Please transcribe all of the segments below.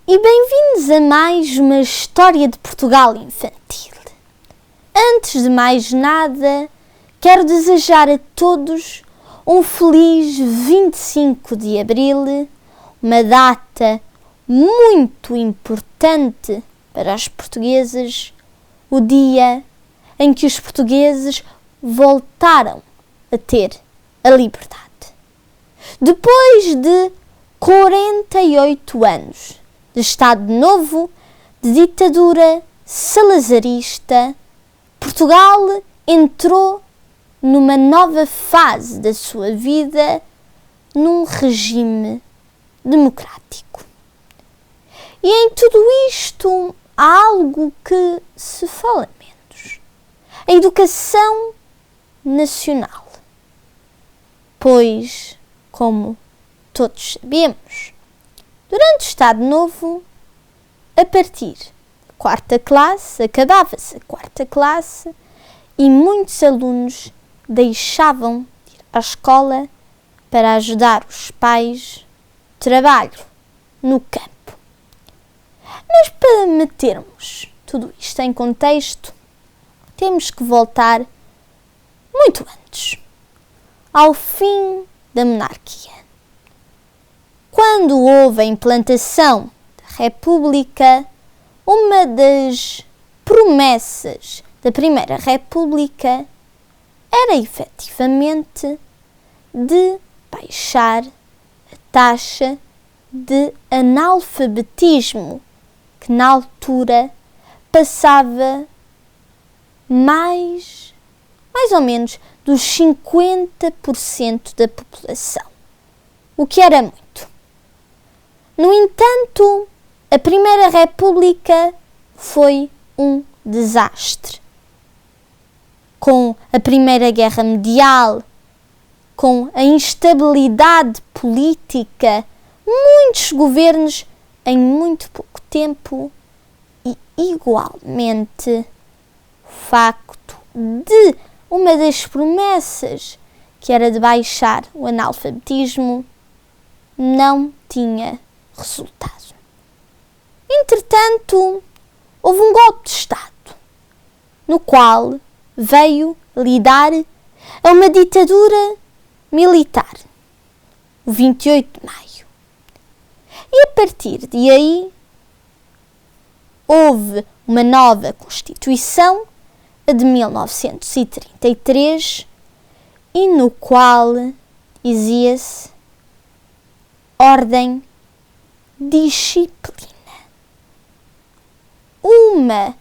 e bem-vindos a mais uma história de Portugal infantil. Antes de mais nada, quero desejar a todos um feliz 25 de Abril, uma data muito importante para os portugueses, o dia em que os portugueses voltaram a ter a liberdade. Depois de 48 anos de Estado Novo, de ditadura salazarista, Portugal entrou numa nova fase da sua vida, num regime democrático. E em tudo isto há algo que se fala menos: a educação nacional. Pois, como todos sabemos, durante o Estado Novo, a partir da quarta classe, acabava-se a quarta classe e muitos alunos deixavam de ir à escola para ajudar os pais no trabalho no campo. Mas para metermos tudo isto em contexto, temos que voltar muito antes, ao fim da monarquia. Quando houve a implantação da República, uma das promessas da Primeira República era efetivamente de baixar a taxa de analfabetismo, que na altura passava mais ou menos dos 50% da população, o que era muito. No entanto, a Primeira República foi um desastre. Com a Primeira Guerra Mundial, com a instabilidade política, muitos governos em muito pouco tempo e, igualmente, o facto de uma das promessas, que era de baixar o analfabetismo, não tinha resultado. Entretanto, houve um golpe de Estado, no qual veio lidar a uma ditadura militar, o 28 de maio. E a partir de aí, houve uma nova Constituição, a de 1933, e no qual dizia-se ordem, disciplina. Uma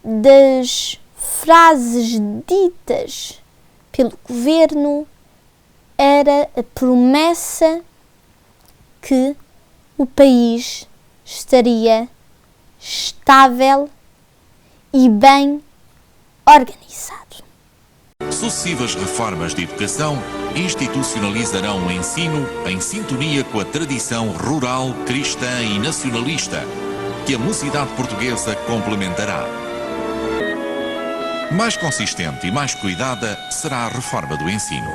das frases ditas pelo governo era a promessa que o país estaria estável e bem organizado. Sucessivas reformas de educação institucionalizarão o ensino em sintonia com a tradição rural, cristã e nacionalista, que a mocidade portuguesa complementará. Mais consistente e mais cuidada será a reforma do ensino.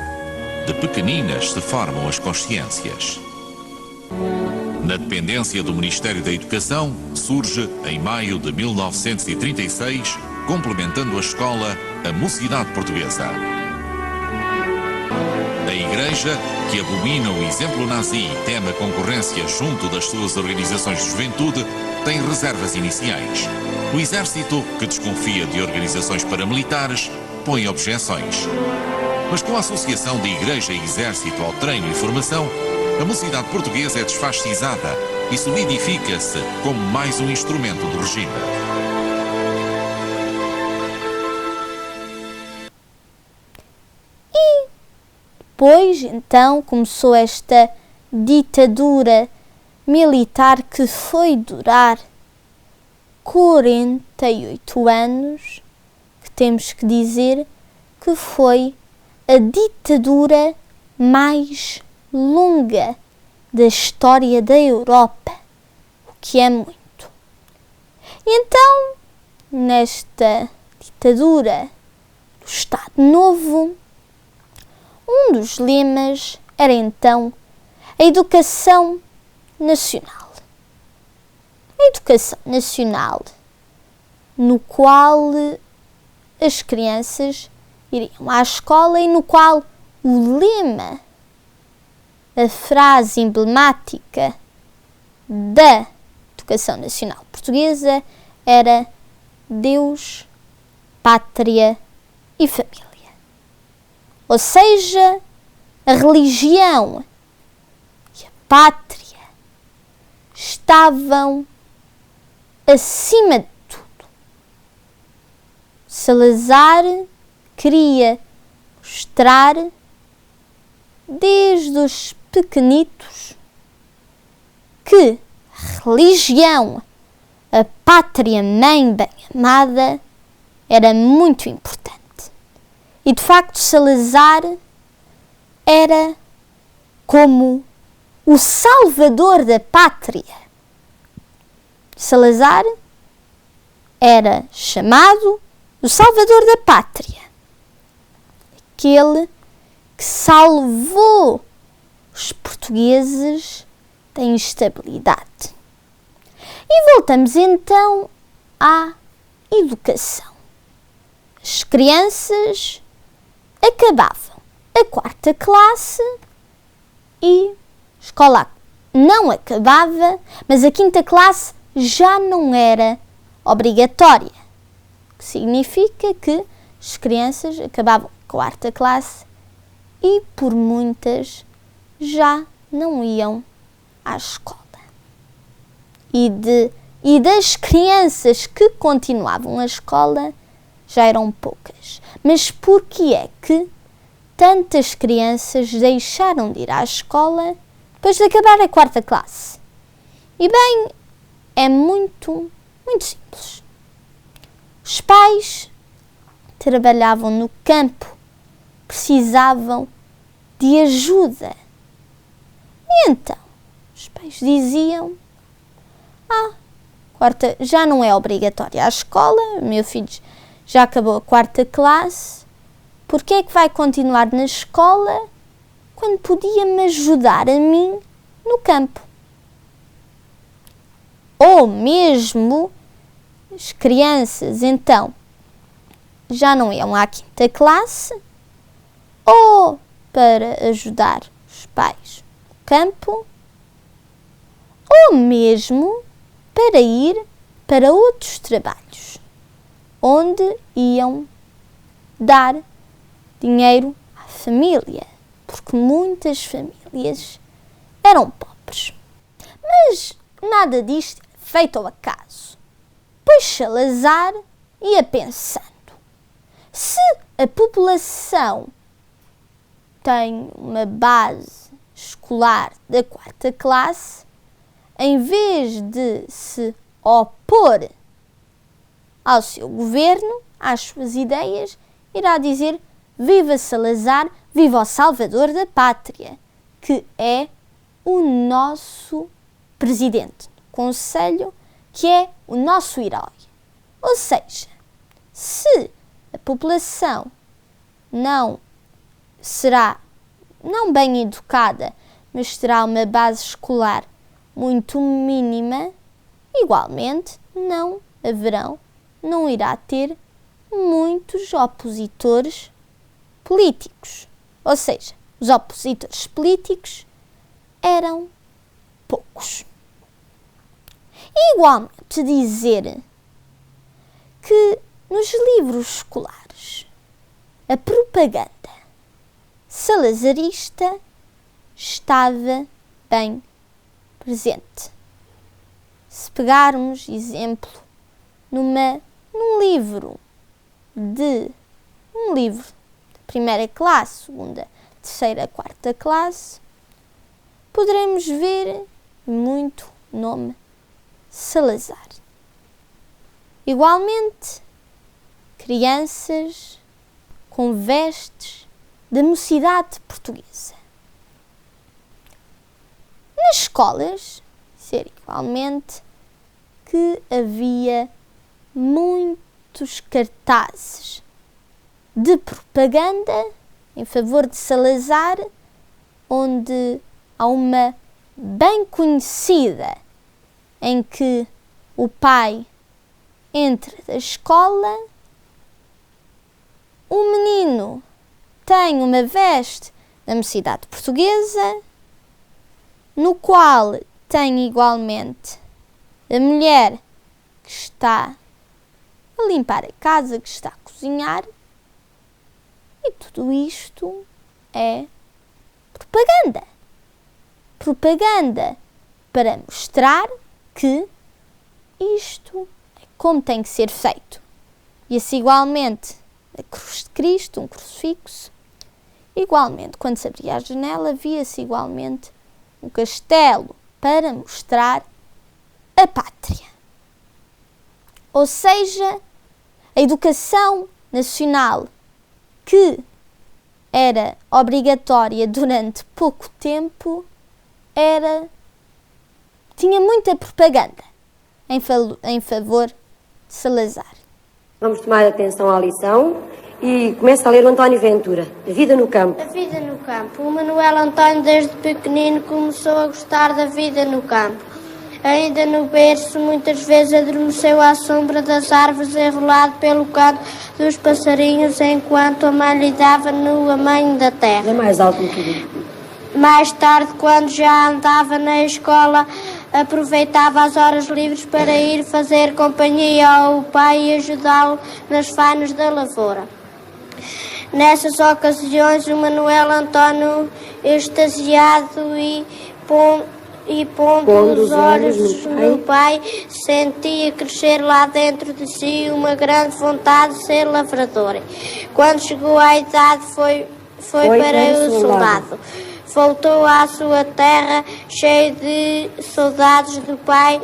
De pequeninas se formam as consciências. Na dependência do Ministério da Educação, surge, em maio de 1936, complementando a escola, a mocidade portuguesa. A Igreja, que abomina o exemplo nazi e teme a concorrência junto das suas organizações de juventude, tem reservas iniciais. O Exército, que desconfia de organizações paramilitares, põe objeções. Mas com a associação de Igreja e Exército ao treino e formação, a mocidade portuguesa é desfascisada e solidifica-se como mais um instrumento do regime. Depois, então, começou esta ditadura militar que foi durar 48 anos, que temos que dizer que foi a ditadura mais longa da história da Europa, o que é muito. E então, nesta ditadura do Estado Novo, um dos lemas era então a educação nacional. A educação nacional, no qual as crianças iriam à escola e no qual o lema, a frase emblemática da Educação Nacional Portuguesa era Deus, Pátria e Família. Ou seja, a religião e a pátria estavam acima de tudo. Salazar queria mostrar, desde os pequenitos, que a religião, a pátria-mãe bem amada, era muito importante. E de facto Salazar era como o salvador da pátria. Salazar era chamado o salvador da pátria, aquele que salvou os portugueses da instabilidade. E voltamos então à educação. As crianças acabavam a 4ª classe e a escola não acabava, mas a 5ª classe já não era obrigatória. O que significa que as crianças acabavam a 4ª classe e, por muitas, já não iam à escola. E das crianças que continuavam a escola já eram poucas. Mas por que é que tantas crianças deixaram de ir à escola depois de acabar a 4ª classe? E bem, é muito simples. Os pais trabalhavam no campo, precisavam de ajuda. E então, os pais diziam: já não é obrigatória a escola, o meu filho já acabou a 4ª classe, por que é que vai continuar na escola quando podia me ajudar a mim no campo? Ou mesmo as crianças então já não iam à 5ª classe, ou para ajudar os pais no campo, ou mesmo para ir para outros trabalhos, onde iam dar dinheiro à família, porque muitas famílias eram pobres. Mas nada disto é feito ao acaso, pois Salazar ia pensando: se a população tem uma base escolar da 4ª classe, em vez de se opor ao seu governo, às suas ideias, irá dizer: viva Salazar, viva o salvador da pátria, que é o nosso presidente do conselho, que é o nosso herói. Ou seja, se a população não será bem educada, mas terá uma base escolar muito mínima, igualmente não irá ter muitos opositores políticos. Ou seja, os opositores políticos eram poucos. Igualmente dizer que nos livros escolares a propaganda salazarista estava bem presente. Se pegarmos exemplo num livro de 1ª classe, 2ª, 3ª, 4ª classe, poderemos ver muito nome Salazar. Igualmente, crianças com vestes da mocidade portuguesa. Nas escolas, ser igualmente que havia muitos cartazes de propaganda em favor de Salazar, onde há uma bem conhecida em que o pai entra da escola, o menino tem uma veste da Mocidade Portuguesa, no qual tem igualmente a mulher que está a limpar a casa, que está a cozinhar, e tudo isto é propaganda. Propaganda para mostrar que isto é como tem que ser feito. E assim igualmente a cruz de Cristo, um crucifixo, igualmente quando se abria a janela via-se igualmente um castelo para mostrar a pátria. Ou seja, a educação nacional que era obrigatória durante pouco tempo tinha muita propaganda em favor de Salazar. Vamos tomar atenção à lição e começa a ler o António Ventura, A Vida no Campo. A vida no campo. O Manuel António desde pequenino começou a gostar da vida no campo. Ainda no berço, muitas vezes adormeceu à sombra das árvores, enrolado pelo canto dos passarinhos, enquanto a mãe lhe dava no amanho da terra. É mais alto um bocadinho. Mais tarde, quando já andava na escola, aproveitava as horas livres para ir fazer companhia ao pai e ajudá-lo nas fainas da lavoura. Nessas ocasiões, o Manuel António, extasiado e pondo os olhos no pai, sentia crescer lá dentro de si uma grande vontade de ser lavrador. Quando chegou à idade, foi para o soldado. Voltou à sua terra cheio de saudades do pai,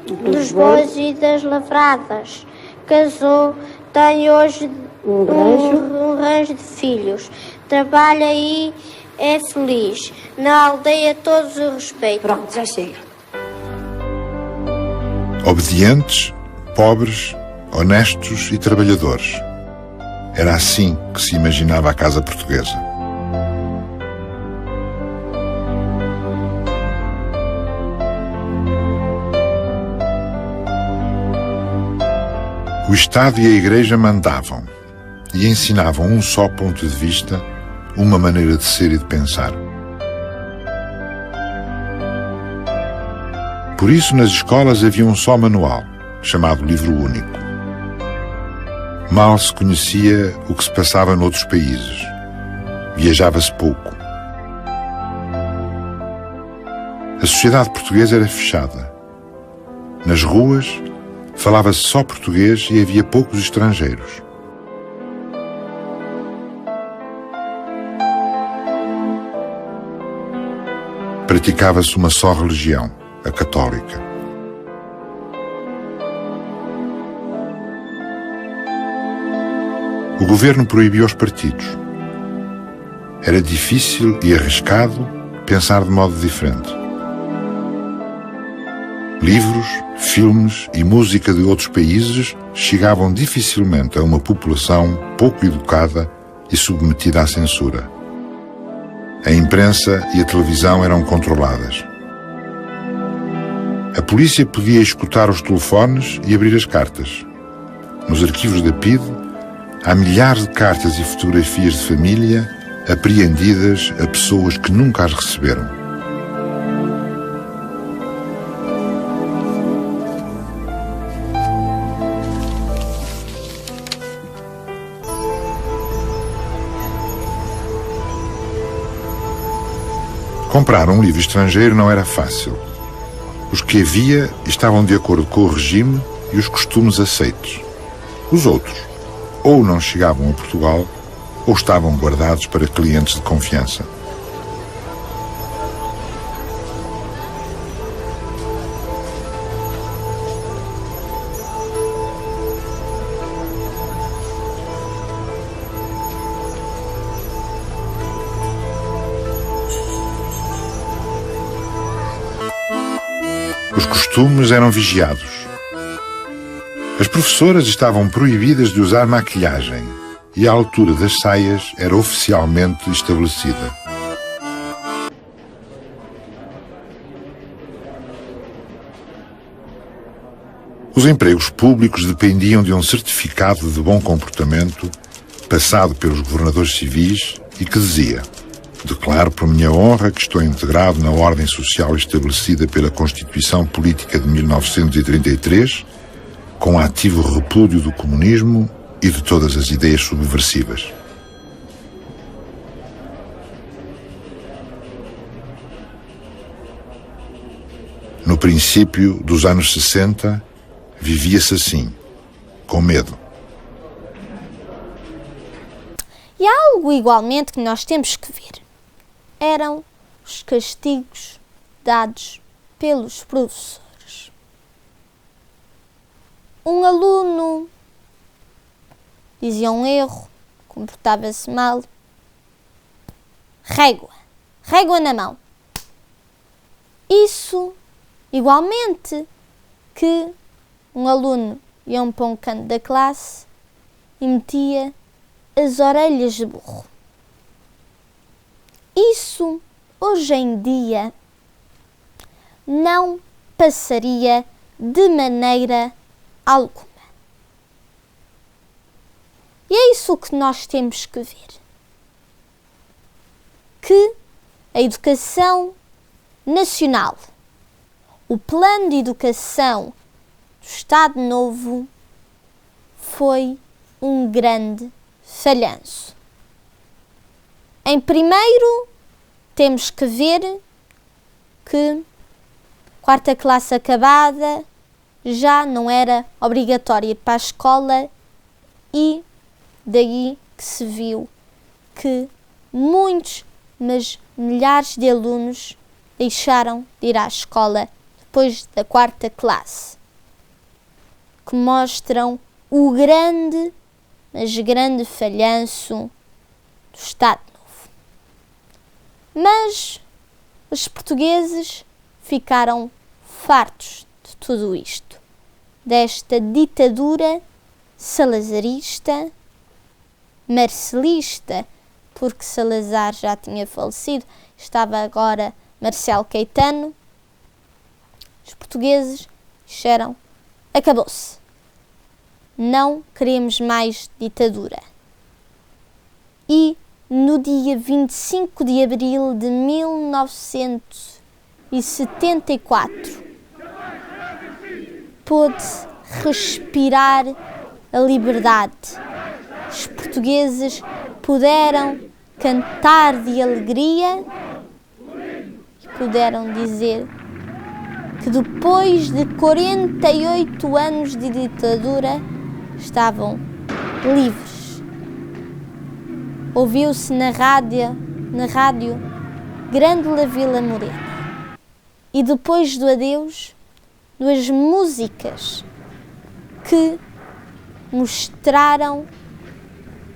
dos bois e das lavradas. Casou, tem hoje um rancho de filhos. Trabalha e é feliz. Na aldeia todos o respeitam. Pronto, já chega. Obedientes, pobres, honestos e trabalhadores. Era assim que se imaginava a casa portuguesa. O Estado e a Igreja mandavam e ensinavam um só ponto de vista, uma maneira de ser e de pensar. Por isso, nas escolas havia um só manual, chamado Livro Único. Mal se conhecia o que se passava noutros países. Viajava-se pouco. A sociedade portuguesa era fechada. Nas ruas, falava-se só português e havia poucos estrangeiros. Praticava-se uma só religião, a católica. O governo proibia os partidos. Era difícil e arriscado pensar de modo diferente. Livros, filmes e música de outros países chegavam dificilmente a uma população pouco educada e submetida à censura. A imprensa e a televisão eram controladas. A polícia podia escutar os telefones e abrir as cartas. Nos arquivos da PIDE há milhares de cartas e fotografias de família apreendidas a pessoas que nunca as receberam. Comprar um livro estrangeiro não era fácil. Os que havia estavam de acordo com o regime e os costumes aceitos. Os outros ou não chegavam a Portugal ou estavam guardados para clientes de confiança. Os costumes eram vigiados. As professoras estavam proibidas de usar maquilhagem e a altura das saias era oficialmente estabelecida. Os empregos públicos dependiam de um certificado de bom comportamento passado pelos governadores civis e que dizia: declaro por minha honra que estou integrado na ordem social estabelecida pela Constituição Política de 1933, com ativo repúdio do comunismo e de todas as ideias subversivas. No princípio dos anos 60, vivia-se assim, com medo. E há algo igualmente que nós temos que ver. Eram os castigos dados pelos professores. Um aluno dizia um erro, comportava-se mal. Régua na mão. Isso, igualmente, que um aluno ia para um canto da classe e metia as orelhas de burro. Isso, hoje em dia, não passaria de maneira alguma. E é isso que nós temos que ver. Que a educação nacional, o plano de educação do Estado Novo, foi um grande falhanço. Em primeiro, temos que ver que quarta classe acabada já não era obrigatório ir para a escola e daí que se viu que muitos, mas milhares de alunos deixaram de ir à escola depois da quarta classe, que mostram o grande, mas grande falhanço do Estado Novo. Mas os portugueses ficaram fartos de tudo isto, desta ditadura salazarista, marcelista, porque Salazar já tinha falecido, estava agora Marcelo Caetano. Os portugueses disseram: acabou-se, não queremos mais ditadura. E no dia 25 de abril de 1974 pôde-se respirar a liberdade. Os portugueses puderam cantar de alegria e puderam dizer que depois de 48 anos de ditadura estavam livres. Ouviu-se na rádio Grândola Vila Morena. E depois do adeus, duas músicas que mostraram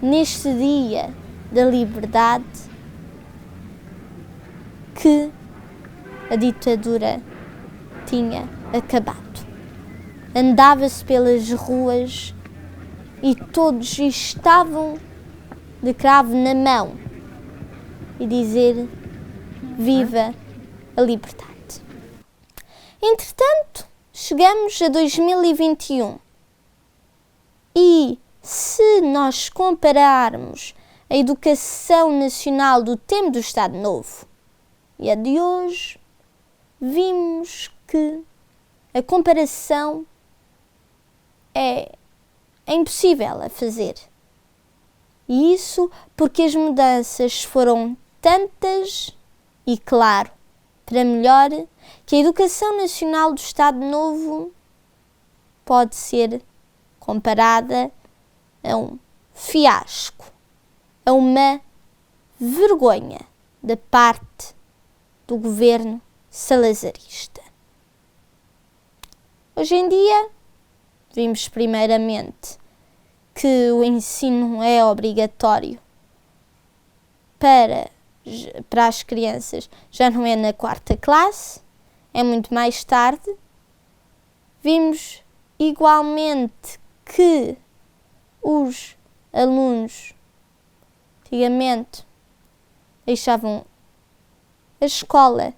neste dia da liberdade que a ditadura tinha acabado. Andava-se pelas ruas e todos estavam de cravo na mão e dizer: viva a liberdade. Entretanto, chegamos a 2021 e se nós compararmos a educação nacional do tempo do Estado Novo e a de hoje, vimos que a comparação é impossível a fazer. E isso porque as mudanças foram tantas e, claro, para melhor, que a educação nacional do Estado Novo pode ser comparada a um fiasco, a uma vergonha da parte do governo salazarista. Hoje em dia, vimos primeiramente que o ensino é obrigatório para as crianças, já não é na quarta classe, é muito mais tarde. Vimos igualmente que os alunos antigamente deixavam a escola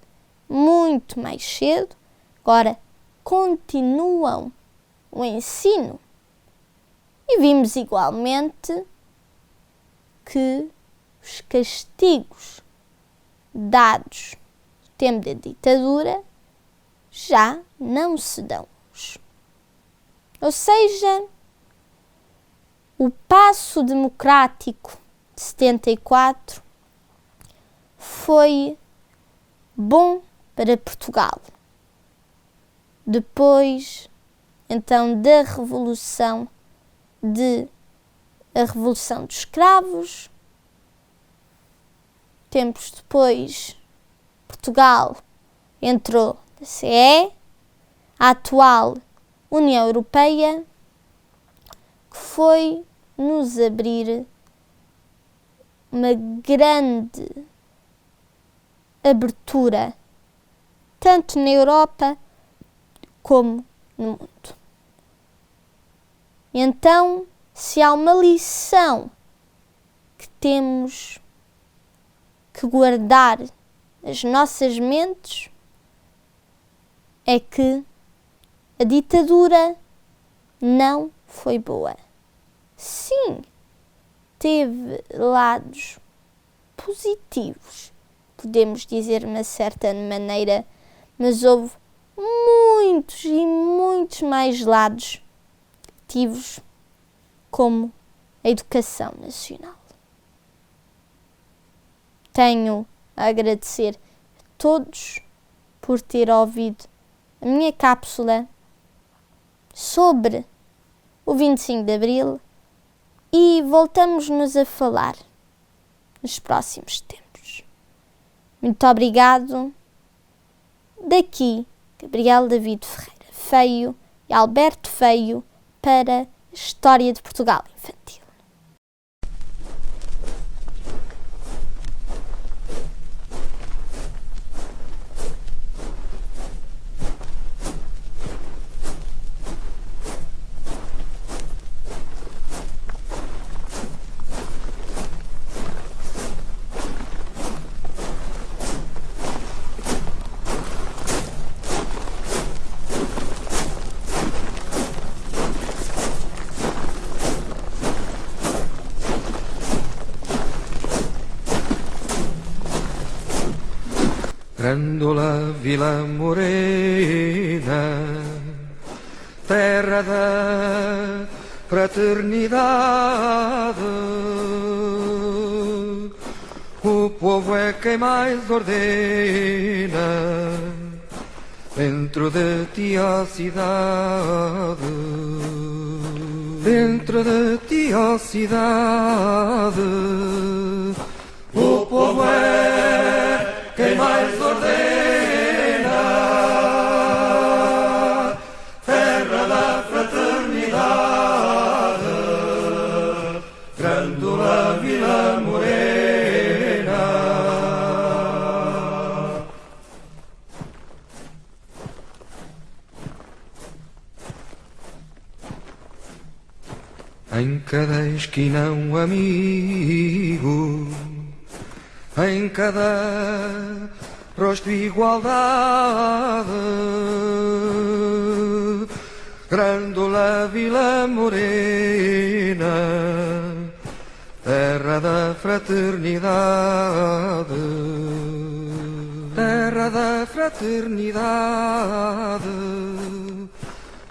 muito mais cedo, agora continuam o ensino. E vimos igualmente que os castigos dados no tempo da ditadura já não se dão. Ou seja, o passo democrático de 74 foi bom para Portugal. Depois, então, da Revolução a Revolução dos Escravos, tempos depois, Portugal entrou na CE, a atual União Europeia, que foi nos abrir uma grande abertura, tanto na Europa como no mundo. Então, se há uma lição que temos que guardar nas nossas mentes, é que a ditadura não foi boa. Sim, teve lados positivos, podemos dizer de uma certa maneira, mas houve muitos e muitos mais lados negativos, como a educação nacional. Tenho a agradecer a todos por ter ouvido a minha cápsula sobre o 25 de Abril e voltamos-nos a falar nos próximos tempos. Muito obrigado. Daqui, Gabriel David Ferreira Feio e Alberto Feio para a História de Portugal Infantil. Grândola Vila Morena, terra da fraternidade, o povo é quem mais ordena, dentro de ti a cidade, dentro de ti a cidade, o povo é quem mais ordena, terra da fraternidade, Grândola Vila Morena. Em cada esquina um amigo, em cada rosto igualdade, Grândola Vila Morena, terra da fraternidade, terra da fraternidade,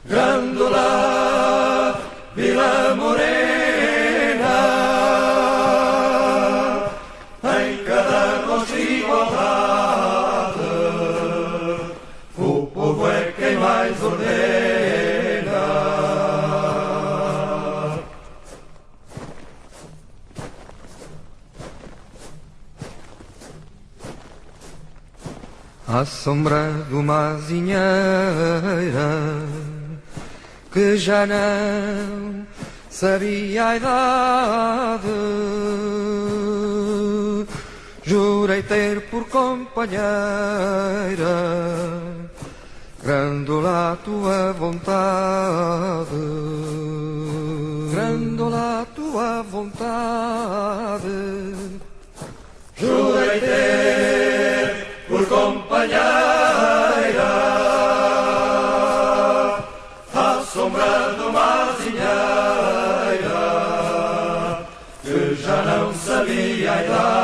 Grândola Vila Morena. O povo é quem mais ordena. À sombra de uma azinheira que já não sabia a idade, jurei ter por companheira Grândola a tua vontade, Grândola a tua vontade. Jurei ter por companheira a sombra ai, ai.